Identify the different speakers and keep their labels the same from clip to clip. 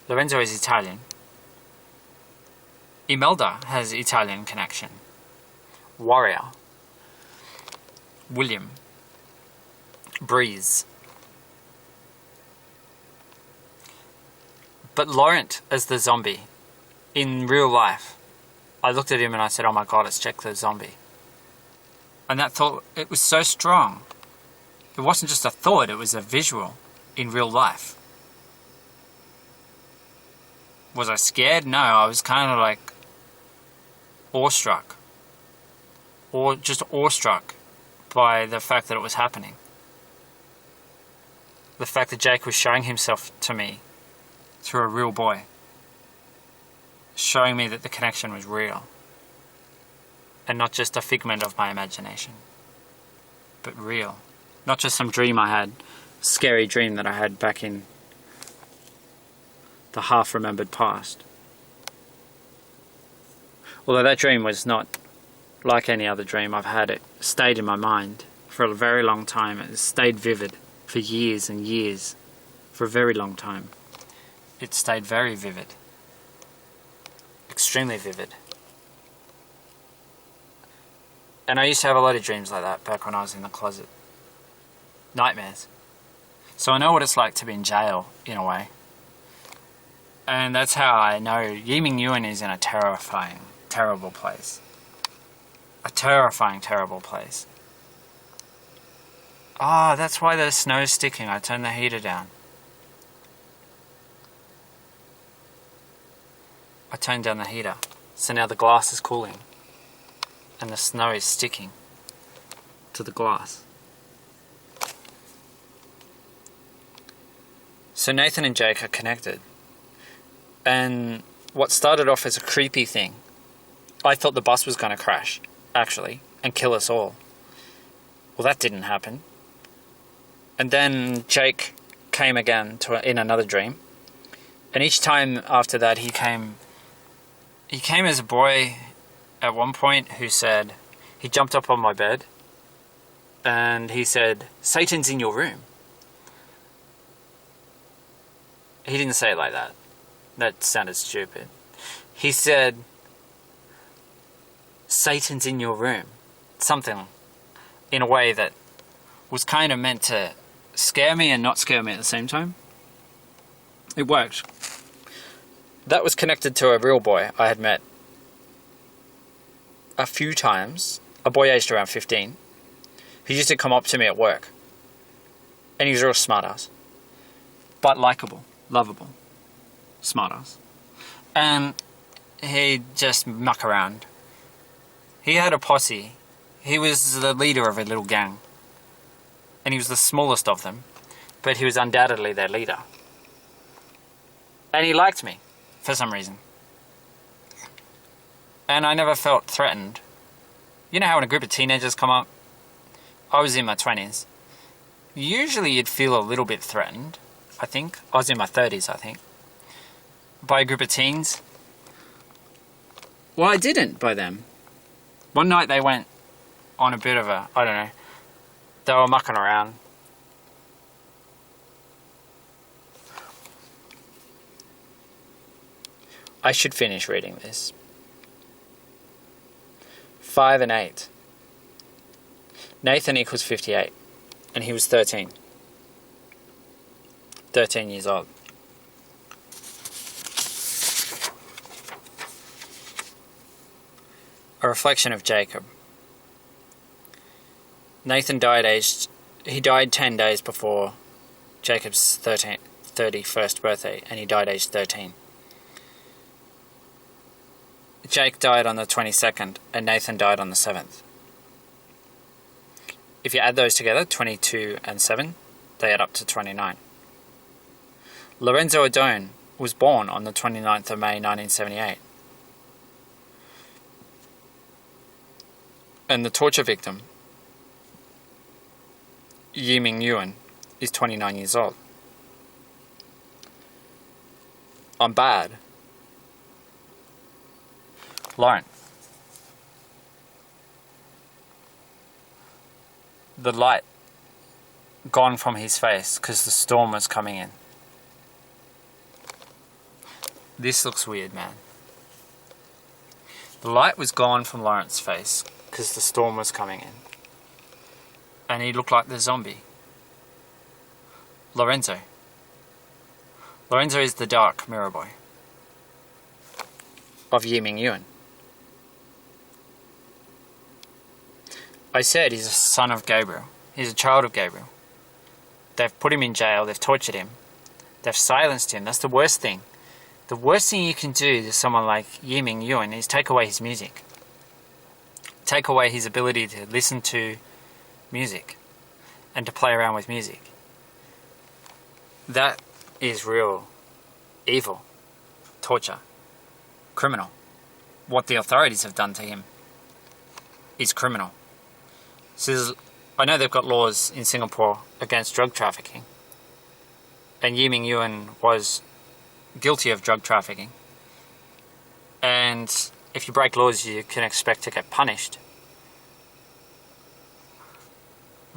Speaker 1: Lorenzo is Italian. Imelda has Italian connection. Warrior. William. Breeze. But Laurent as the zombie, in real life, I looked at him and I said, oh my god, it's Jack the zombie. And that thought, it was so strong. It wasn't just a thought, it was a visual in real life. Was I scared? No, I was kind of like awestruck. Or just awestruck by the fact that it was happening. The fact that Jake was showing himself to me through a real boy. Showing me that the connection was real. And not just a figment of my imagination. But real. Not just some dream I had. Scary dream that I had back in the half-remembered past. Although that dream was not like any other dream I've had. It stayed in my mind for a very long time. It stayed vivid for years and years. For a very long time. It stayed very vivid. Extremely vivid. And I used to have a lot of dreams like that back when I was in the closet. Nightmares. So I know what it's like to be in jail, in a way. And that's how I know Yiming Yuan is in a terrifying, terrible place. A terrifying, terrible place. Ah, that's why the snow's sticking. I turned the heater down. I turned down the heater. So now the glass is cooling. And the snow is sticking to the glass. So Nathan and Jake are connected. And what started off as a creepy thing, I thought the bus was going to crash, actually, and kill us all. Well, that didn't happen. And then Jake came again in another dream. And each time after that he came as a boy at one point who said, he jumped up on my bed and he said, Satan's in your room. He didn't say it like that. That sounded stupid. He said, Satan's in your room. Something in a way that was kind of meant to scare me and not scare me at the same time. It worked. That was connected to a real boy I had met a few times. A boy aged around 15. Who used to come up to me at work. And he was a real smartass. But likable. Lovable. Smartass. And he'd just muck around. He had a posse. He was the leader of a little gang. And he was the smallest of them. But he was undoubtedly their leader. And he liked me. For some reason. And I never felt threatened. You know how when a group of teenagers come up? I was in my 20s. Usually you'd feel a little bit threatened, I think. I was in my 30s, I think. By a group of teens. Well, I didn't by them. One night they went on a bit of a, I don't know, they were mucking around. I should finish reading this. 5 and 8. Nathan equals 58. And he was 13. 13 years old. A reflection of Jacob. Nathan died 10 days before Jacob's 31st birthday, and he died aged 13. Jake died on the 22nd, and Nathan died on the 7th. If you add those together, 22 and 7, they add up to 29. Lorenzo Adone was born on the 29th of May 1978. And the torture victim, Yiming Yuan, is 29 years old. I'm bad. Laurent. The light gone from his face because the storm was coming in. This looks weird, man. The light was gone from Laurent's face because the storm was coming in. And he looked like the zombie. Lorenzo. Lorenzo is the dark mirror boy of Yiming Yuan. I said he's a son of Gabriel. He's a child of Gabriel. They've put him in jail. They've tortured him. They've silenced him. That's the worst thing. The worst thing you can do to someone like Yiming Yuan is take away his music. Take away his ability to listen to music and to play around with music. That is real evil, torture, criminal. What the authorities have done to him is criminal. So I know they've got laws in Singapore against drug trafficking, and Yiming Yuan was guilty of drug trafficking, and if you break laws you can expect to get punished.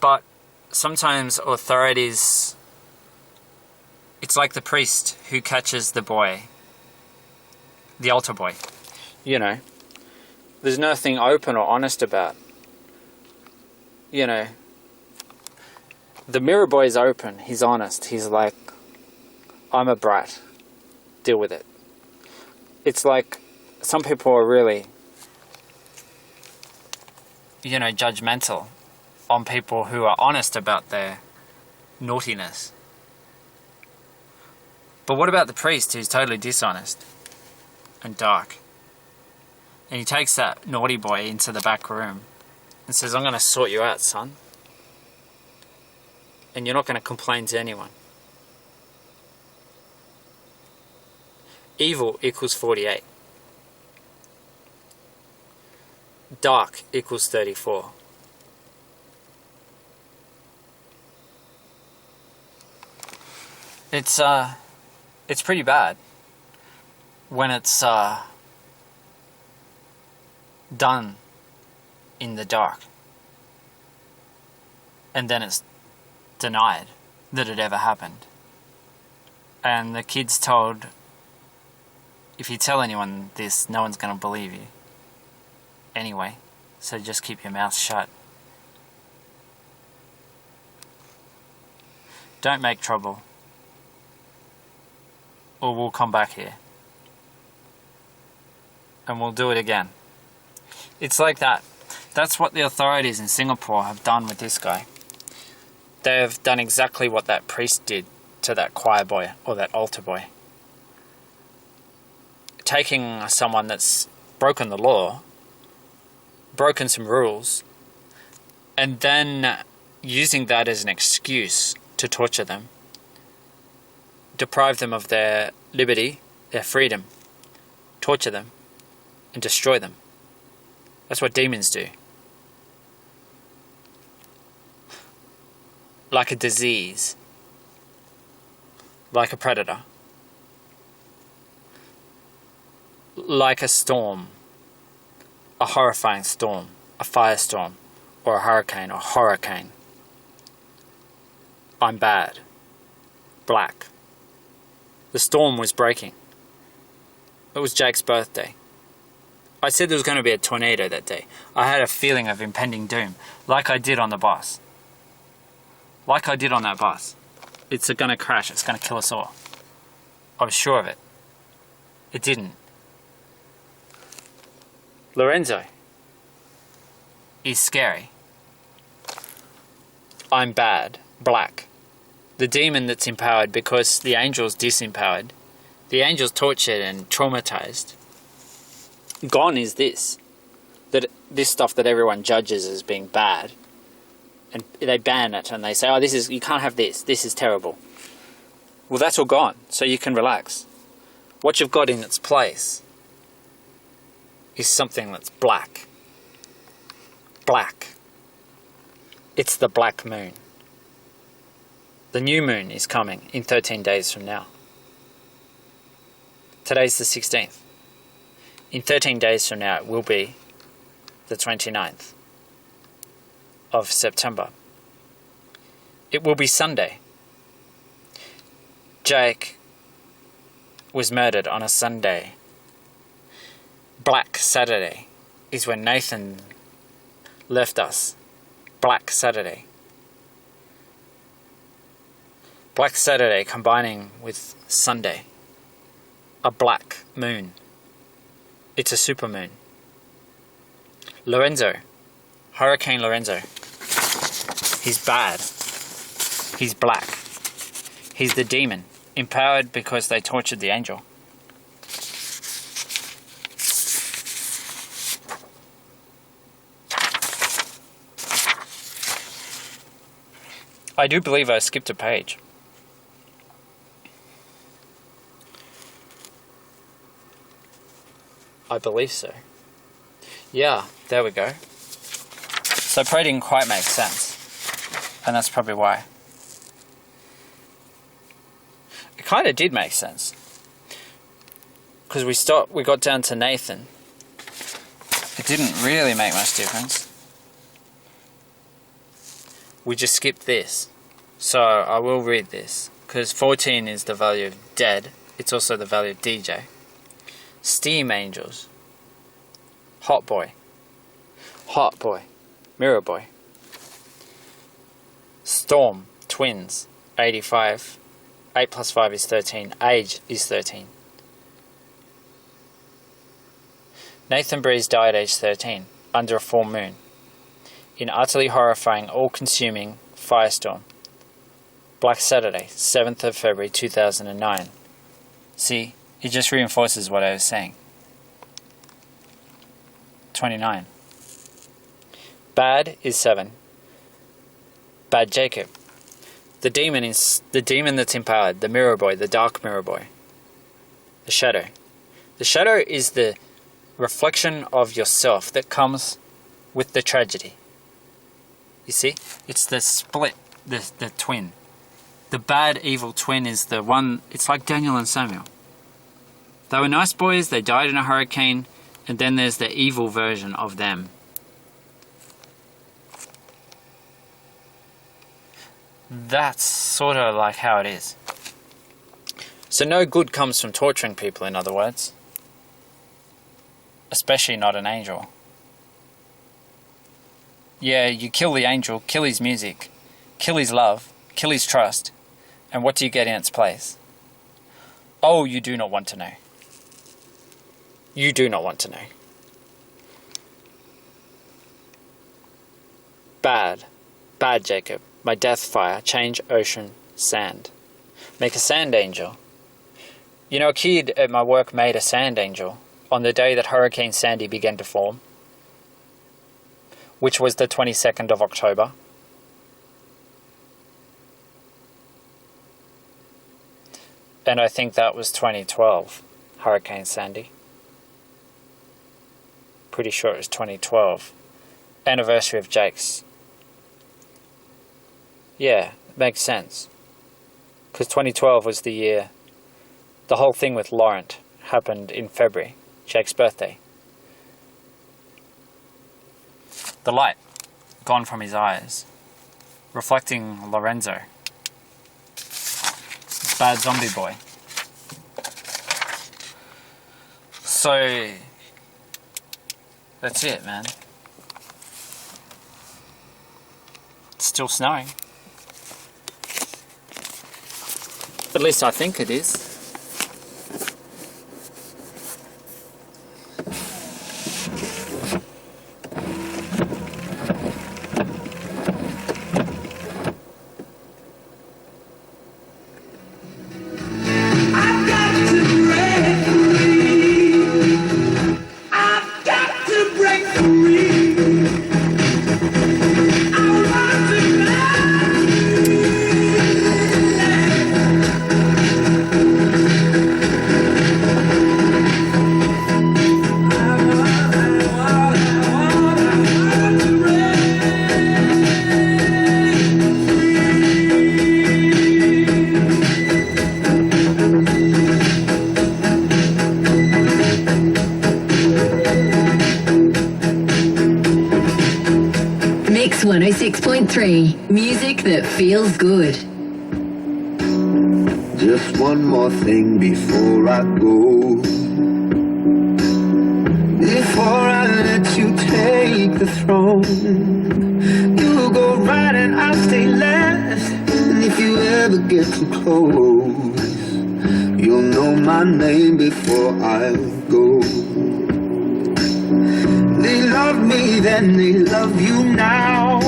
Speaker 1: But sometimes authorities, it's like the priest who catches the boy, the altar boy. You know, there's nothing open or honest about. You know, the mirror boy is open, he's honest, he's like, I'm a brat, deal with it. It's like, some people are really, you know, judgmental on people who are honest about their naughtiness. But what about the priest who's totally dishonest and dark? And he takes that naughty boy into the back room and says, I'm going to sort you out, son. And you're not going to complain to anyone. Evil equals 48. Dark equals 34. It's pretty bad when it's done in the dark, and then it's denied that it ever happened, and the kid's told, if you tell anyone this, no one's going to believe you anyway, so just keep your mouth shut. Don't make trouble, or we'll come back here and we'll do it again. It's like that. That's what the authorities in Singapore have done with this guy. They've done exactly what that priest did to that choir boy or that altar boy. Taking someone that's broken the law, broken some rules, and then using that as an excuse to torture them, deprive them of their liberty, their freedom, torture them, and destroy them. That's what demons do. Like a disease, like a predator, like a storm, a horrifying storm, a firestorm, or a hurricane, or hurricane. I'm bad, black. The storm was breaking. It was Jake's birthday. I said there was going to be a tornado that day. I had a feeling of impending doom, like I did on the bus. Like I did on that bus. It's going to crash. It's going to kill us all. I was sure of it. It didn't. Lorenzo is scary. I'm bad. Black. The demon that's empowered because the angel's disempowered. The angel's tortured and traumatized. Gone is this. This stuff that everyone judges as being bad. And they ban it and they say, oh, you can't have this. This is terrible. Well, that's all gone. So you can relax. What you've got in its place is something that's black. Black. It's the black moon. The new moon is coming in 13 days from now. Today's the 16th. In 13 days from now, it will be the 29th of September. It will be Sunday. Jake was murdered on a Sunday. Black Saturday is when Nathan left us. Black Saturday. Black Saturday combining with Sunday. A black moon. It's a supermoon. Lorenzo. Hurricane Lorenzo. He's bad. He's black. He's the demon. Empowered because they tortured the angel. I do believe I skipped a page. I believe so. Yeah, there we go. So pray didn't quite make sense. And that's probably why. It kind of did make sense. Because we got down to Nathan. It didn't really make much difference. We just skipped this. So I will read this. Because 14 is the value of dead. It's also the value of DJ. Steam Angels. Hot Boy. Hot Boy. Mirror Boy. Storm. Twins. 85. 8 plus 5 is 13. Age is 13. Nathan Breeze died age 13. Under a full moon. In utterly horrifying, all-consuming firestorm. Black Saturday, 7th of February 2009. See, it just reinforces what I was saying. 29. Bad is 7. Bad Jacob. The demon is the demon that's empowered, the mirror boy, the dark mirror boy. The shadow. The shadow is the reflection of yourself that comes with the tragedy. You see? It's the split, the twin. The bad, evil twin is the one, it's like Daniel and Samuel. They were nice boys, they died in a hurricane, and then there's the evil version of them. That's sort of like how it is. So no good comes from torturing people, in other words. Especially not an angel. Yeah, you kill the angel, kill his music, kill his love, kill his trust, and what do you get in its place? Oh, you do not want to know. You do not want to know. Bad. Bad, Jacob. My death fire. Change ocean sand. Make a sand angel. You know, a kid at my work made a sand angel on the day that Hurricane Sandy began to form, which was the 22nd of October. And I think that was 2012, Hurricane Sandy. Pretty sure it was 2012. Anniversary of Jake's. Yeah, it makes sense. Because 2012 was the year the whole thing with Laurent happened in February, Jake's birthday. The light gone from his eyes, reflecting Lorenzo. Bad zombie boy. So that's it, man. It's still snowing. At least I think it is.
Speaker 2: Mix 106.3, music that feels good.
Speaker 3: Just one more thing before I go. Before I let you take the throne, you go right and I'll stay left. And if you ever get too close, you'll know my name before I go. They love me then, they love you now.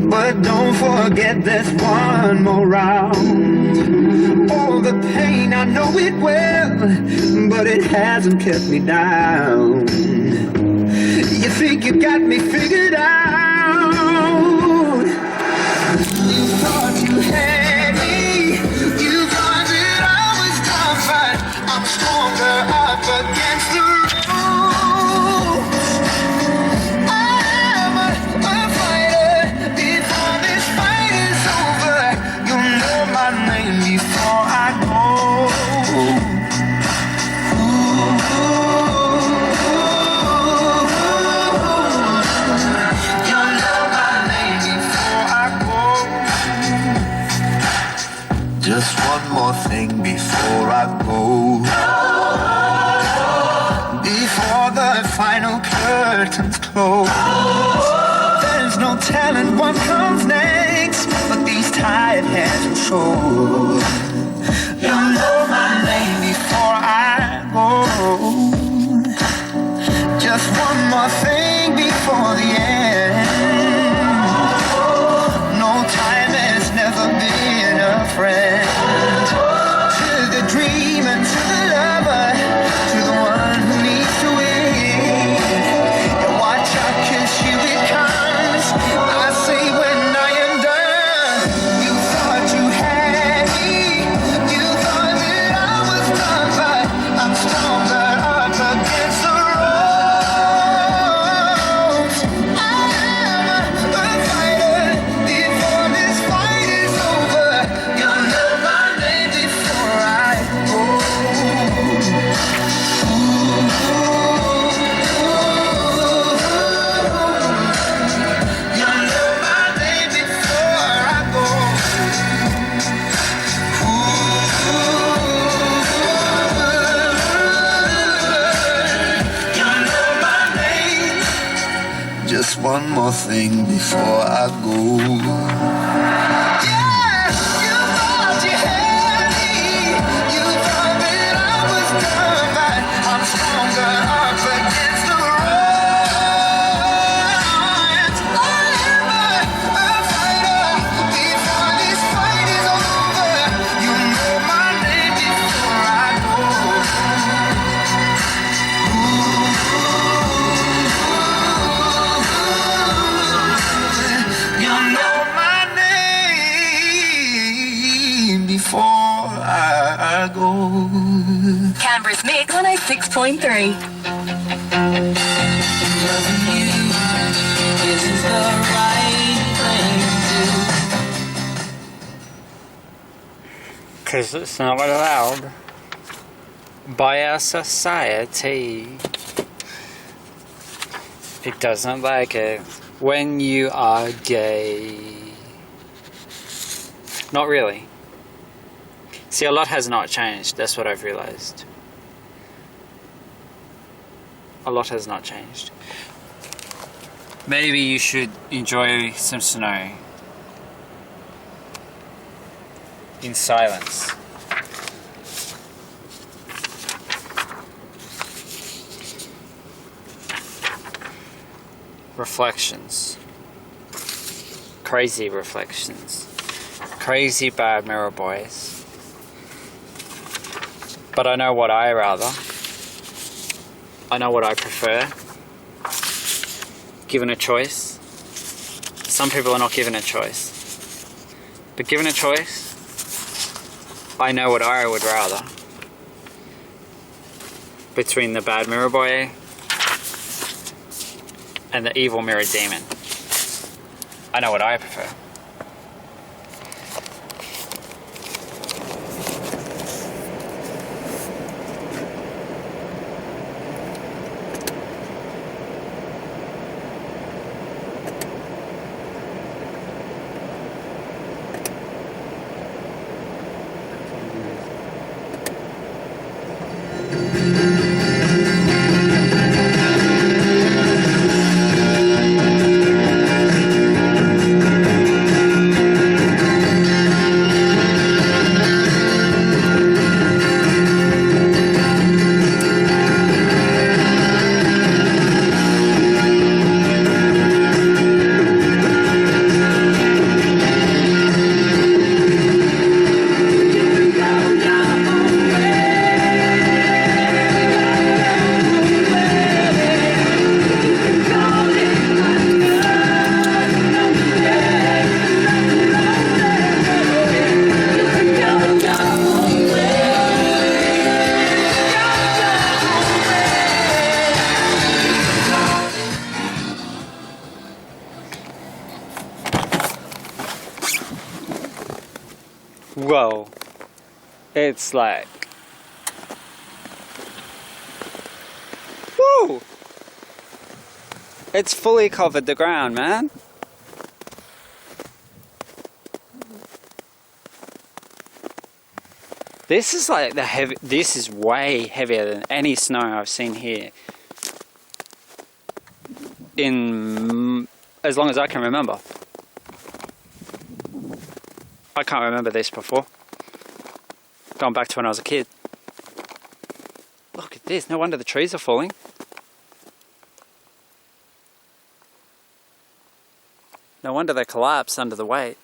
Speaker 3: But don't forget there's one more round. All the pain, I know it well, but it hasn't kept me down. You think you got me figured out. You thought you had me. You thought that I was done, but I'm stronger up against the rules. I'm a fighter. Before this fight is over, you'll know my name before I go. Just one more thing before I go. Before the final curtains close, there's no telling what comes next, but these tired hands will show. You'll know my name before I go. Just one more thing before the end. No time has never been a friend. To the dreamer, to the lover, to the one who needs to win. And watch out, 'cause here it comes. I say when I am done. You thought you had me. You thought that I was done, but I'm stronger up against the ropes. I'm a fighter. Before this fight is over, you'll know my name before I go. You'll know my name before I go. You'll know my name. Just one more thing before I go. Yeah, you thought you had me. You thought that I was done, but I'm stronger up against the odds. I'm a fighter. Before this fight is over, you know my name before I go. You know my name before I go.
Speaker 2: Canberra's Mix 106.3.
Speaker 1: Because it's not allowed by our society. It doesn't like it when you are gay. Not really. See, a lot has not changed. That's what I've realized. A lot has not changed. Maybe you should enjoy some snow in silence. Reflections. Crazy reflections. Crazy bad mirror boys. But I know what I rather. I know what I prefer. Given a choice. Some people are not given a choice. But given a choice, I know what I would rather. Between the bad mirror boy and the evil mirror demon. I know what I prefer. It's like... Woo! It's fully covered the ground, man. This is like the heavy... This is way heavier than any snow I've seen here. In... as long as I can remember. I can't remember this before. Going back to when I was a kid. Look at this, no wonder the trees are falling. No wonder they collapse under the weight.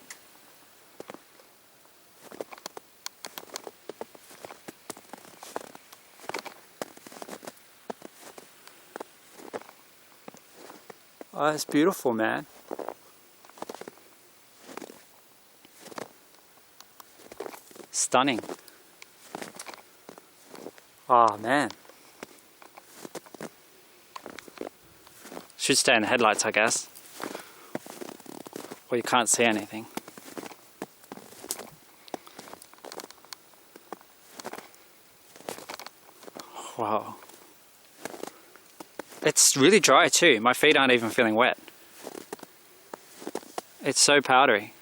Speaker 1: Oh, it's beautiful, man. Stunning. Oh, man. Should stay in the headlights, I guess. Or you can't see anything. Wow. It's really dry too. My feet aren't even feeling wet. It's so powdery.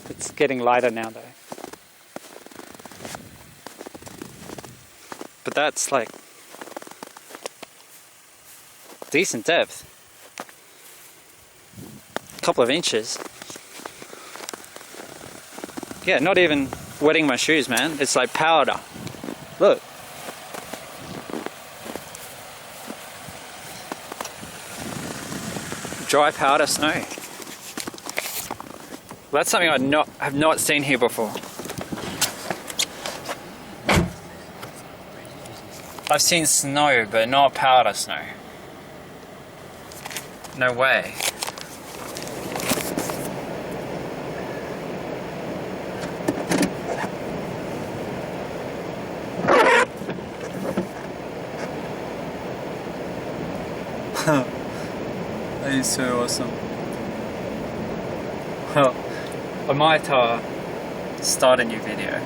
Speaker 1: It's getting lighter now though. But that's like decent depth. A couple of inches. Yeah, not even wetting my shoes, man. It's like powder. Look. Dry powder snow. That's something I have not seen here before. I've seen snow, but not powder snow. No way. That is so awesome. Well, I might start a new video